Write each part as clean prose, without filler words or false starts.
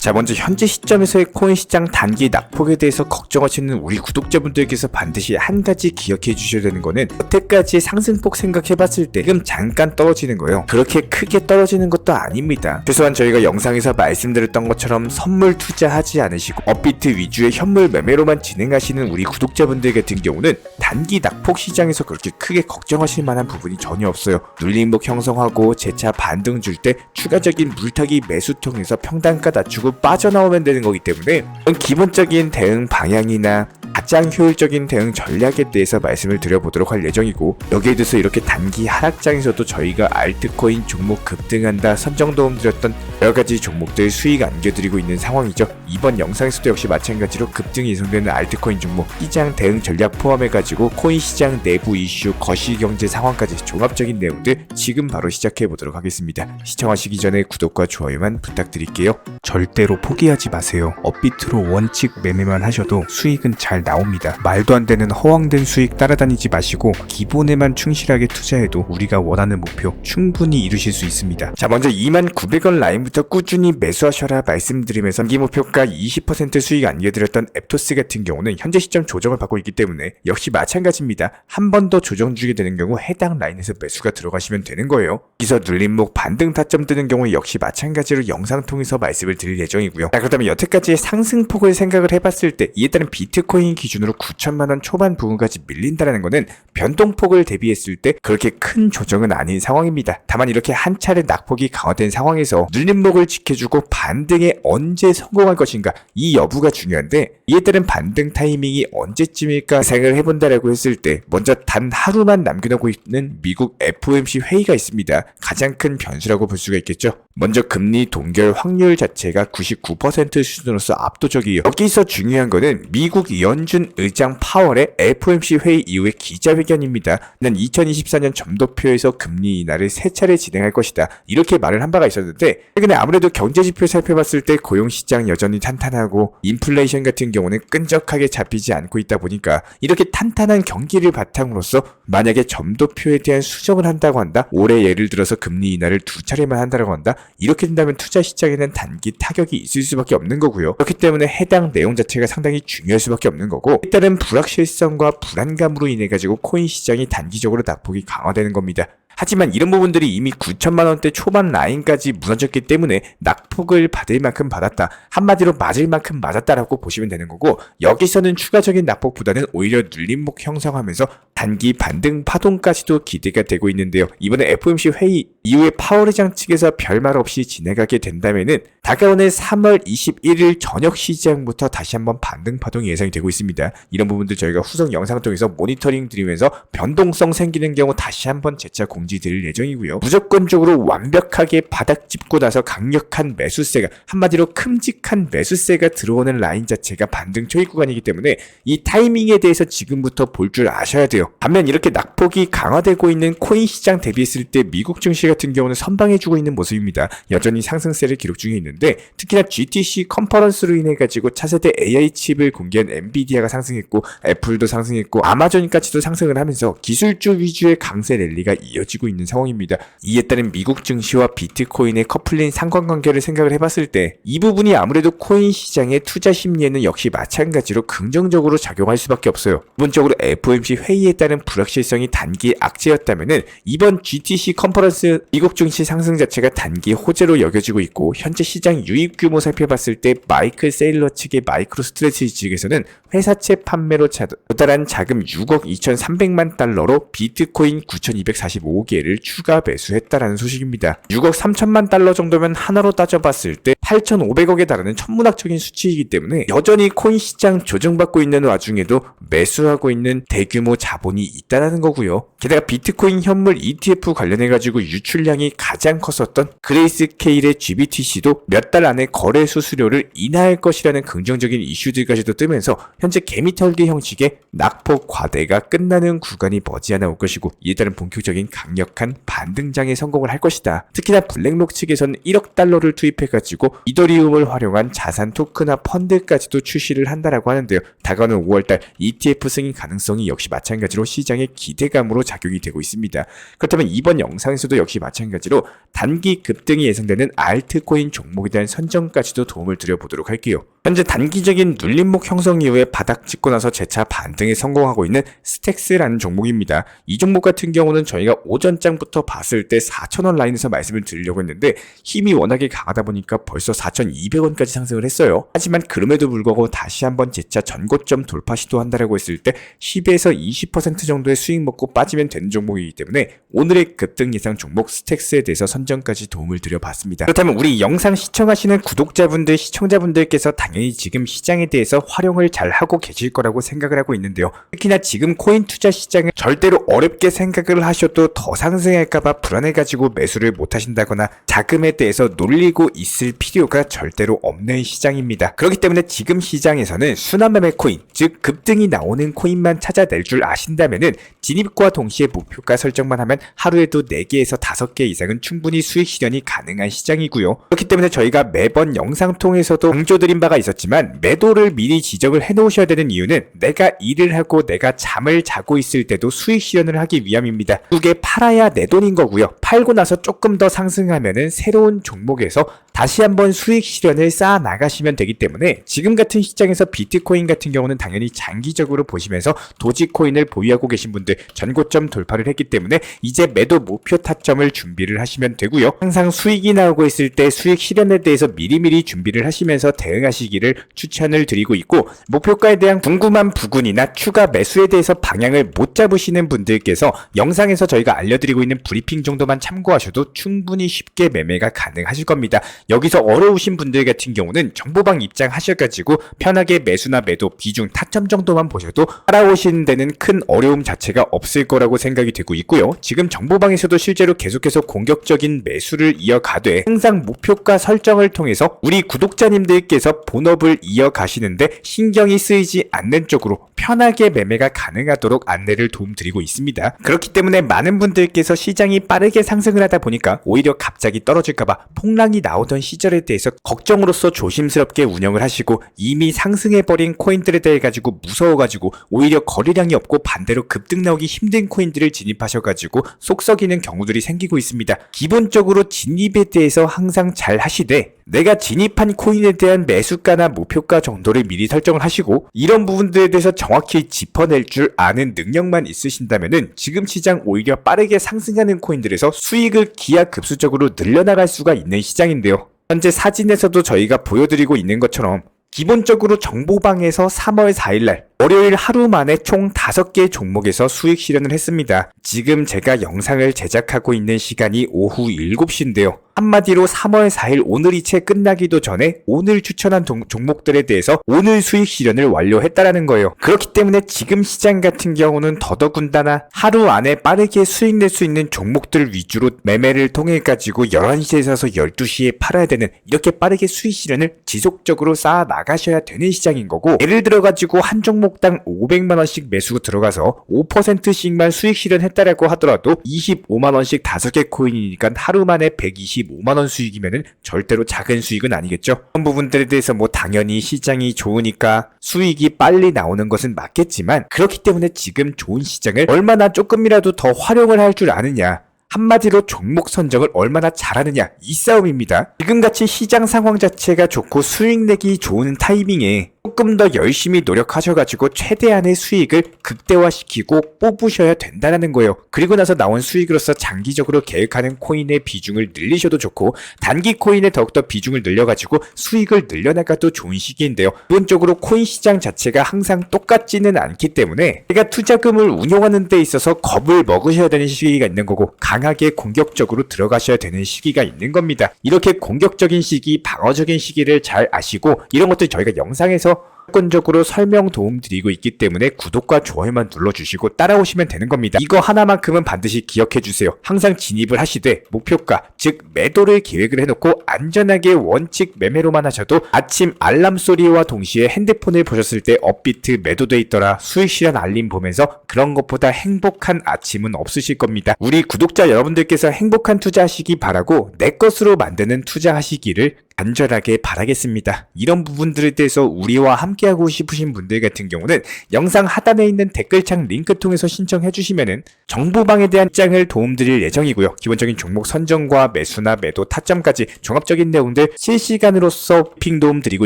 자, 먼저 현재 시점에서의 코인 시장 단기 낙폭에 대해서 걱정하시는 우리 구독자분들께서 반드시 한 가지 기억해 주셔야 되는 거는 여태까지의 상승폭 생각해봤을 때 지금 잠깐 떨어지는 거예요. 그렇게 크게 떨어지는 것도 아닙니다. 최소한 저희가 영상에서 말씀드렸던 것처럼 선물 투자하지 않으시고 업비트 위주의 현물 매매로만 진행하시는 우리 구독자분들 같은 경우는 단기 낙폭 시장에서 그렇게 크게 걱정하실 만한 부분이 전혀 없어요. 눌림목 형성하고 재차 반등 줄 때 추가적인 물타기 매수 통해서 평단가 낮추고 빠져나오면 되는 거기 때문에 기본적인 대응 방향이나 가장 효율적인 대응 전략에 대해서 말씀을 드려보도록 할 예정이고, 여기에 대해서 이렇게 단기 하락장에서도 저희가 알트코인 종목 급등한다 선정 도움 드렸던 여러가지 종목들 수익 안겨드리고 있는 상황이죠. 이번 영상에서도 역시 마찬가지로 급등이 예상되는 알트코인 종목 시장 대응 전략 포함해가지고 코인 시장 내부 이슈, 거시경제 상황까지 종합적인 내용들 지금 바로 시작해보도록 하겠습니다. 시청하시기 전에 구독과 좋아요만 부탁드릴게요. 절대로 포기하지 마세요. 업비트로 원칙 매매만 하셔도 수익은 잘 나옵니다. 말도 안 되는 허황된 수익 따라다니지 마시고 기본에만 충실하게 투자해도 우리가 원하는 목표 충분히 이루실 수 있습니다. 자, 먼저 29,000원 라인부터 꾸준히 매수하셔라 말씀드리면서 단기 목표가 20% 수익 안겨드렸던 앱토스 같은 경우는 현재 시점 조정을 받고 있기 때문에 역시 마찬가지입니다. 한 번 더 조정 주게 되는 경우 해당 라인에서 매수가 들어가시면 되는 거예요. 여기서 눌림목 반등 타점 뜨는 경우 역시 마찬가지로 영상 통해서 말씀을 드릴 예정이고요. 자, 그렇다면 여태까지의 상승폭을 생각을 해봤을 때 이에 따른 비트코인 기준으로 9천만원 초반 부근까지 밀린다는 것은 변동폭을 대비했을 때 그렇게 큰 조정은 아닌 상황입니다. 다만 이렇게 한 차례 낙폭이 강화된 상황에서 눌림목을 지켜주고 반등에 언제 성공할 것인가, 이 여부가 중요한데 이에 따른 반등 타이밍이 언제쯤일까 생각을 해본다라고 했을 때 먼저 단 하루만 남겨놓고 있는 미국 FOMC 회의가 있습니다. 가장 큰 변수라고 볼 수가 있겠죠. 먼저 금리 동결 확률 자체가 99% 수준으로서 압도적이에요. 여기서 중요한 거는 미국 연준 의장 파월의 FOMC 회의 이후의 기자회견입니다. 난 2024년 점도표에서 금리 인하를 3차례 진행할 것이다, 이렇게 말을 한 바가 있었는데, 최근에 아무래도 경제지표 살펴봤을 때 고용시장 여전히 탄탄하고 인플레이션 같은 경우는 끈적하게 잡히지 않고 있다 보니까 이렇게 탄탄한 경기를 바탕으로서 만약에 점도표에 대한 수정을 한다고 한다, 올해 예를 들어서 금리 인하를 2차례만 한다고 한다, 이렇게 된다면 투자 시장에는 단기 타격이 있을 수밖에 없는 거고요. 그렇기 때문에 해당 내용 자체가 상당히 중요할 수밖에 없는 거고, 일단은 불확실성과 불안감으로 인해 가지고 코인 시장이 단기적으로 낙폭이 강화되는 겁니다. 하지만 이런 부분들이 이미 9천만원대 초반 라인까지 무너졌기 때문에 낙폭을 받을 만큼 받았다, 한마디로 맞을 만큼 맞았다라고 보시면 되는 거고, 여기서는 추가적인 낙폭보다는 오히려 눌림목 형성하면서 단기 반등 파동까지도 기대가 되고 있는데요. 이번에 FOMC 회의 이후에 파월 의장 측에서 별말 없이 진행하게 된다면은 다가오는 3월 21일 저녁 시장부터 다시 한번 반등 파동이 예상이 되고 있습니다. 이런 부분들 저희가 후속 영상을 통해서 모니터링 드리면서 변동성 생기는 경우 다시 한번 재차 공지 드릴 예정이고요. 무조건적으로 완벽하게 바닥 짚고 나서 강력한 매수세가, 한마디로 큼직한 매수세가 들어오는 라인 자체가 반등 초입 구간이기 때문에 이 타이밍에 대해서 지금부터 볼 줄 아셔야 돼요. 반면 이렇게 낙폭이 강화되고 있는 코인 시장 대비했을 때 미국 증시 같은 경우는 선방해주고 있는 모습입니다. 여전히 상승세를 기록 중에 있는데, 특히나 GTC 컨퍼런스로 인해 가지고 차세대 AI 칩을 공개한 엔비디아가 상승했고 애플도 상승했고 아마존까지도 상승을 하면서 기술주 위주의 강세 랠리가 이어지고 있는 상황입니다. 이에 따른 미국 증시와 비트코인의 커플린 상관관계를 생각을 해봤을 때 이 부분이 아무래도 코인 시장의 투자 심리에는 역시 마찬가지로 긍정적으로 작용할 수밖에 없어요. 기본적으로 FOMC 회의에 따른 불확실성이 단기 악재였다면은 이번 GTC 컨퍼런스 미국 증시 상승 자체가 단기 호재로 여겨지고 있고, 현재 시장 유입 규모 살펴봤을 때 마이클 세일러 측의 마이크로 스트래티지 측에서는 회사채 판매로 도달한 자금 6억 2,300만 달러로 비트코인 9,245개를 추가 매수했다라는 소식입니다. 6억 3천만 달러 정도면 하나로 따져봤을 때 8,500억에 달하는 천문학적인 수치이기 때문에 여전히 코인 시장 조정받고 있는 와중에도 매수하고 있는 대규모 자본이 있다는 거고요. 게다가 비트코인 현물 ETF 관련해가지고 유출량이 가장 컸었던 그레이스케일의 GBTC도 몇 달 안에 거래 수수료를 인하할 것이라는 긍정적인 이슈들까지도 뜨면서 현재 개미털기 형식의 낙폭 과대가 끝나는 구간이 머지않아 올 것이고, 이에 따른 본격적인 강세 강력한 반등장에 성공을 할 것이다. 특히나 블랙록 측에서는 1억 달러를 투입해가지고 이더리움을 활용한 자산 토크나 펀드까지도 출시를 한다라고 하는데요. 다가오는 5월달 ETF 승인 가능성이 역시 마찬가지로 시장의 기대감으로 작용이 되고 있습니다. 그렇다면 이번 영상에서도 역시 마찬가지로 단기 급등이 예상되는 알트코인 종목에 대한 선정까지도 도움을 드려보도록 할게요. 현재 단기적인 눌림목 형성 이후에 바닥 찍고 나서 재차 반등에 성공하고 있는 스택스라는 종목입니다. 이 종목 같은 경우는 저희가 오전장부터 봤을 때 4,000원 라인에서 말씀을 드리려고 했는데 힘이 워낙에 강하다 보니까 벌써 4,200원까지 상승을 했어요. 하지만 그럼에도 불구하고 다시 한번 재차 전고점 돌파 시도한다라고 했을 때 10에서 20% 정도의 수익 먹고 빠지면 되는 종목이기 때문에 오늘의 급등 예상 종목 스택스에 대해서 선정까지 도움을 드려봤습니다. 그렇다면 우리 영상 시청하시는 구독자분들, 시청자분들께서 당연히 지금 시장에 대해서 활용을 잘 하고 계실 거라고 생각을 하고 있는데요. 특히나 지금 코인 투자 시장을 절대로 어렵게 생각을 하셔도 더 상승할까봐 불안해가지고 매수를 못 하신다거나 자금에 대해서 놀리고 있을 필요가 절대로 없는 시장입니다. 그렇기 때문에 지금 시장에서는 순환매매 코인, 즉 급등이 나오는 코인만 찾아낼 줄 아신다면은 진입과 동시에 목표가 설정만 하면 하루에도 4개에서 5개 이상은 충분히 수익 실현이 가능한 시장이고요. 그렇기 때문에 저희가 매번 영상 통해서도 강조드린 바가 있었지만 매도를 미리 지적을 해놓으셔야 되는 이유는 내가 일을 하고 내가 잠을 자고 있을 때도 수익 실현을 하기 위함입니다. 두개 팔아야 내 돈인 거고요. 팔고 나서 조금 더 상승하면은 새로운 종목에서 다시 한번 수익 실현을 쌓아 나가시면 되기 때문에 지금 같은 시장에서 비트코인 같은 경우는 당연히 장기적으로 보시면서 도지코인을 보유하고 계신 분들 전고점 돌파를 했기 때문에 이제 매도 목표 타점을 준비를 하시면 되고요. 항상 수익이 나오고 있을 때 수익 실현에 대해서 미리미리 준비를 하시면서 대응하시기를 추천을 드리고 있고, 목표가에 대한 궁금한 부분이나 추가 매수에 대해서 방향을 못 잡으시는 분들께서 영상에서 저희가 알려드리고 있는 브리핑 정도만 참고하셔도 충분히 쉽게 매매가 가능하실 겁니다. 여기서 어려우신 분들 같은 경우는 정보방 입장하셔가지고 편하게 매수나 매도 비중 타점 정도만 보셔도 따라오시는 데는 큰 어려움 자체가 없을 거라고 생각이 되고 있고요. 지금 정보방에서도 실제로 계속해서 공격적인 매수를 이어가되 항상 목표가 설정을 통해서 우리 구독자님들께서 본업을 이어가시는데 신경이 쓰이지 않는 쪽으로 편하게 매매가 가능하도록 안내를 도움드리고 있습니다. 그렇기 때문에 많은 분들께서 시장이 빠르게 상승을 하다 보니까 오히려 갑자기 떨어질까봐 폭락이 나오던 시절에 대해서 걱정으로서 조심스럽게 운영을 하시고 이미 상승해버린 코인들에 대해 가지고 무서워가지고 오히려 거래량이 없고 반대로 급등 나오기 힘든 코인들을 진입하셔가지고 속 썩이는 경우들이 생기고 있습니다. 기본적으로 진입에 대해서 항상 잘 하시되 내가 진입한 코인에 대한 매수가나 목표가 정도를 미리 설정을 하시고 이런 부분들에 대해서 정확히 짚어낼 줄 아는 능력만 있으신다면은 지금 시장 오히려 빠르게 상승하는 코인들에서 수익을 기하급수적으로 늘려나갈 수가 있는 시장인데요. 현재 사진에서도 저희가 보여드리고 있는 것처럼 기본적으로 정보방에서 3월 4일날 월요일 하루 만에 총 5개 종목에서 수익 실현을 했습니다. 지금 제가 영상을 제작하고 있는 시간이 오후 7시인데요. 한마디로 3월 4일 오늘이 채 끝나기도 전에 오늘 추천한 종목들에 대해서 오늘 수익 실현을 완료했다라는 거예요. 그렇기 때문에 지금 시장 같은 경우는 더더군다나 하루 안에 빠르게 수익 낼 수 있는 종목들 위주로 매매를 통해 가지고 11시에 사서 12시에 팔아야 되는 이렇게 빠르게 수익 실현을 지속적으로 쌓아 나가셔야 되는 시장인 거고, 예를 들어 가지고 한 종목당 500만원씩 매수 들어가서 5%씩만 수익 실현했다라고 하더라도 25만원씩 5개 코인이니까 하루 만에 125만원 수익이면은 절대로 작은 수익은 아니겠죠. 그런 부분들에 대해서 뭐 당연히 시장이 좋으니까 수익이 빨리 나오는 것은 맞겠지만, 그렇기 때문에 지금 좋은 시장을 얼마나 조금이라도 더 활용을 할 줄 아느냐, 한마디로 종목 선정을 얼마나 잘하느냐, 이 싸움입니다. 지금같이 시장 상황 자체가 좋고 수익 내기 좋은 타이밍에 조금 더 열심히 노력하셔가지고 최대한의 수익을 극대화시키고 뽑으셔야 된다는 거예요. 그리고 나서 나온 수익으로서 장기적으로 계획하는 코인의 비중을 늘리셔도 좋고, 단기 코인에 더욱더 비중을 늘려가지고 수익을 늘려나가도 좋은 시기인데요. 기본적으로 코인 시장 자체가 항상 똑같지는 않기 때문에 제가 투자금을 운용하는 데 있어서 겁을 먹으셔야 되는 시기가 있는 거고, 강하게 공격적으로 들어가셔야 되는 시기가 있는 겁니다. 이렇게 공격적인 시기, 방어적인 시기를 잘 아시고 이런 것들 저희가 영상에서 무조건적으로 설명 도움 드리고 있기 때문에 구독과 좋아요만 눌러주시고 따라오시면 되는 겁니다. 이거 하나만큼은 반드시 기억해주세요. 항상 진입을 하시되 목표가, 즉 매도를 계획을 해놓고 안전하게 원칙 매매로만 하셔도 아침 알람 소리와 동시에 핸드폰을 보셨을 때 업비트 매도돼 있더라, 수익 실현 알림 보면서 그런 것보다 행복한 아침은 없으실 겁니다. 우리 구독자 여러분들께서 행복한 투자하시기 바라고 내 것으로 만드는 투자하시기를 간절하게 바라겠습니다. 이런 부분들에 대해서 우리와 함께하고 싶으신 분들 같은 경우는 영상 하단에 있는 댓글창 링크 통해서 신청해 주시면은 정보방에 대한 입장을 도움드릴 예정이고요. 기본적인 종목 선정과 매수나 매도 타점까지 종합적인 내용들 실시간으로서 핑 도움 드리고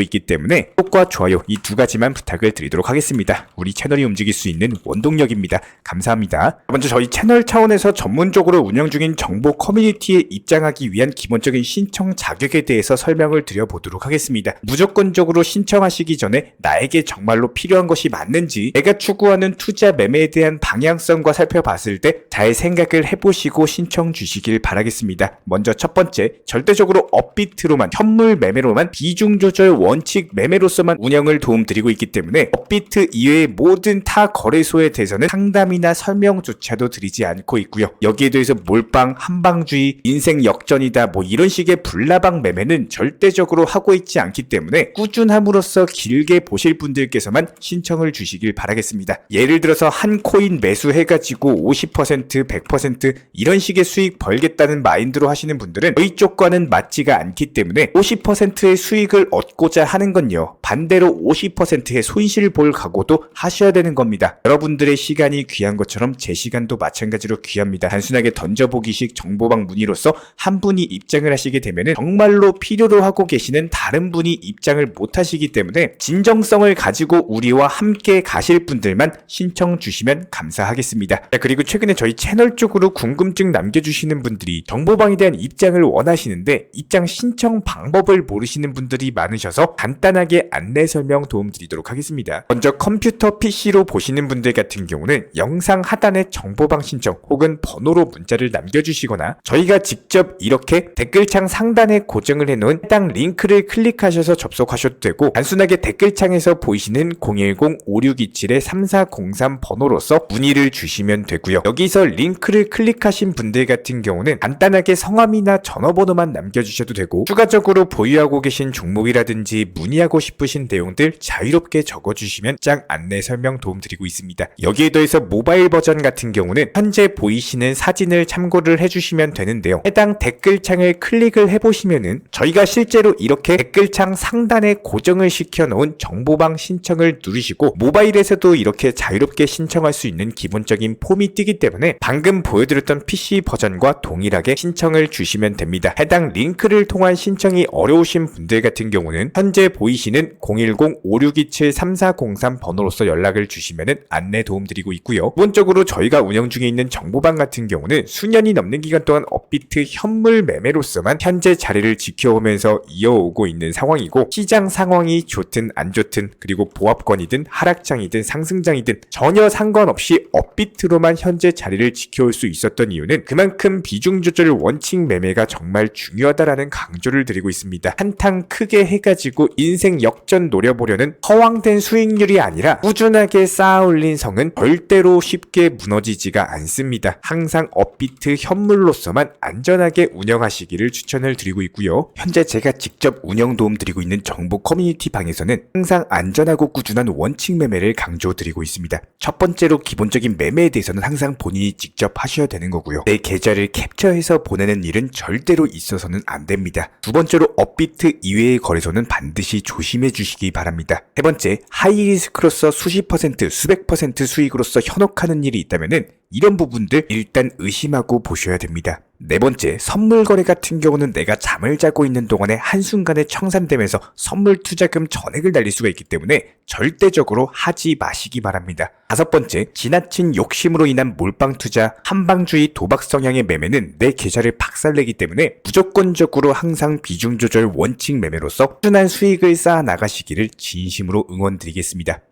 있기 때문에 구독과 좋아요 이 두 가지만 부탁을 드리도록 하겠습니다. 우리 채널이 움직일 수 있는 원동력입니다. 감사합니다. 먼저 저희 채널 차원에서 전문적으로 운영 중인 정보 커뮤니티에 입장하기 위한 기본적인 신청 자격에 대해서 설명을 드려보도록 하겠습니다. 무조건적으로 신청하시기 전에 나에게 정말로 필요한 것이 맞는지, 내가 추구하는 투자 매매에 대한 방향성과 살펴봤을 때 잘 생각을 해보시고 신청 주시길 바라겠습니다. 먼저 첫 번째, 절대적으로 업비트로만, 현물 매매로만, 비중 조절 원칙 매매로서만 운영을 도움드리고 있기 때문에 업비트 이외의 모든 타 거래소에 대해서는 상담이나 설명조차도 드리지 않고 있고요. 여기에 대해서 몰빵, 한방주의, 인생 역전이다 뭐 이런 식의 불나방 매매는 절대적으로 하고 있지 않기 때문에 꾸준함으로써 길게 보실 분들께서만 신청을 주시길 바라겠습니다. 예를 들어서 한 코인 매수해가지고 50%, 100% 이런 식의 수익 벌겠다는 마인드로 하시는 분들은 저희 쪽과는 맞지가 않기 때문에 50%의 수익을 얻고자 하는 건요, 반대로 50%의 손실을 볼 각오도 하셔야 되는 겁니다. 여러분들의 시간이 귀한 것처럼 제 시간도 마찬가지로 귀합니다. 단순하게 던져보기식 정보방 문의로서 한 분이 입장을 하시게 되면 정말로 필요로 하고 계시는 다른 분이 입장을 못 하시기 때문에 진정성을 가지고 우리와 함께 가실 분들만 신청 주시면 감사하겠습니다. 자, 그리고 최근에 저희 채널 쪽으로 궁금증 남겨주시는 분들이 정보방에 대한 입장을 원하시는데 입장 신청 방법을 모르시는 분들이 많으셔서 간단하게 안내 설명 도움드리도록 하겠습니다. 먼저 컴퓨터 PC로 보시는 분들 같은 경우는 영상 하단에 정보방 신청 혹은 번호로 문자를 남겨주시거나 저희가 직접 이렇게 댓글창 상단에 고정을 해놓은 해당 링크를 클릭하셔서 접속하셔도 되고, 단순하게 댓글창에서 보이시는 010-5627-3403 번호로서 문의를 주시면 되고요. 여기서 링크를 클릭하신 분들 같은 경우는 간단하게 성함이나 전화번호만 남겨주셔도 되고, 추가적으로 보유하고 계신 종목이라든지 문의하고 싶으신 내용들 자유롭게 적어주시면 짱 안내 설명 도움드리고 있습니다. 여기에 더해서 모바일 버전 같은 경우는 현재 보이시는 사진을 참고를 해주시면 되는데요. 해당 댓글창을 클릭을 해보시면은 저희가 실제로 이렇게 댓글창 상단에 고정을 시켜놓은 정보방 신청을 누르시고 모바일에서도 이렇게 자유롭게 신청할 수 있는 기본적인 폼이 뜨기 때문에 방금 보여드렸던 PC 버전과 동일하게 신청을 주시면 됩니다. 해당 링크를 통한 신청이 어려우신 분들 같은 경우는 현재 보이시는 010-5627-3403 번호로서 연락을 주시면 안내 도움드리고 있고요. 기본적으로 저희가 운영 중에 있는 정보방 같은 경우는 수년이 넘는 기간 동안 업비트 현물 매매로서만 현재 자리를 지켜오면서 이어오고 있는 상황이고, 시장 상황이 좋든 안 좋든 그리고 보합권이든 하락장이든 상승장이든 전혀 상관없이 업비트로만 현재 자리를 지켜올 수 있었던 이유는 그만큼 비중 조절 원칙 매매가 정말 중요하다라는 강조를 드리고 있습니다. 한탕 크게 해가지고 인생 역전 노려보려는 허황된 수익률이 아니라 꾸준하게 쌓아올린 성은 절대로 쉽게 무너지지가 않습니다. 항상 업비트 현물로서만 안전하게 운영하시기를 추천을 드리고 있고요. 현재 제가 직접 운영 도움 드리고 있는 정보 커뮤니티 방에서는 항상 안전하고 꾸준한 원칙 매매를 강조드리고 있습니다. 첫 번째로 기본적인 매매에 대해서는 항상 본인이 직접 하셔야 되는 거고요. 내 계좌를 캡처해서 보내는 일은 절대로 있어서는 안 됩니다. 두 번째로 업비트 이외의 거래소는 반드시 조심해 주시기 바랍니다. 세 번째, 하이리스크로서 수십 퍼센트, 수백 퍼센트 수익으로서 현혹하는 일이 있다면은 이런 부분들 일단 의심하고 보셔야 됩니다. 네 번째, 선물 거래 같은 경우는 내가 잠을 자고 있는 동안에 한순간에 청산되면서 선물 투자금 전액을 날릴 수가 있기 때문에 절대적으로 하지 마시기 바랍니다. 다섯 번째, 지나친 욕심으로 인한 몰빵 투자, 한방주의 도박 성향의 매매는 내 계좌를 박살내기 때문에 무조건적으로 항상 비중 조절 원칙 매매로서 꾸준한 수익을 쌓아 나가시기를 진심으로 응원드리겠습니다.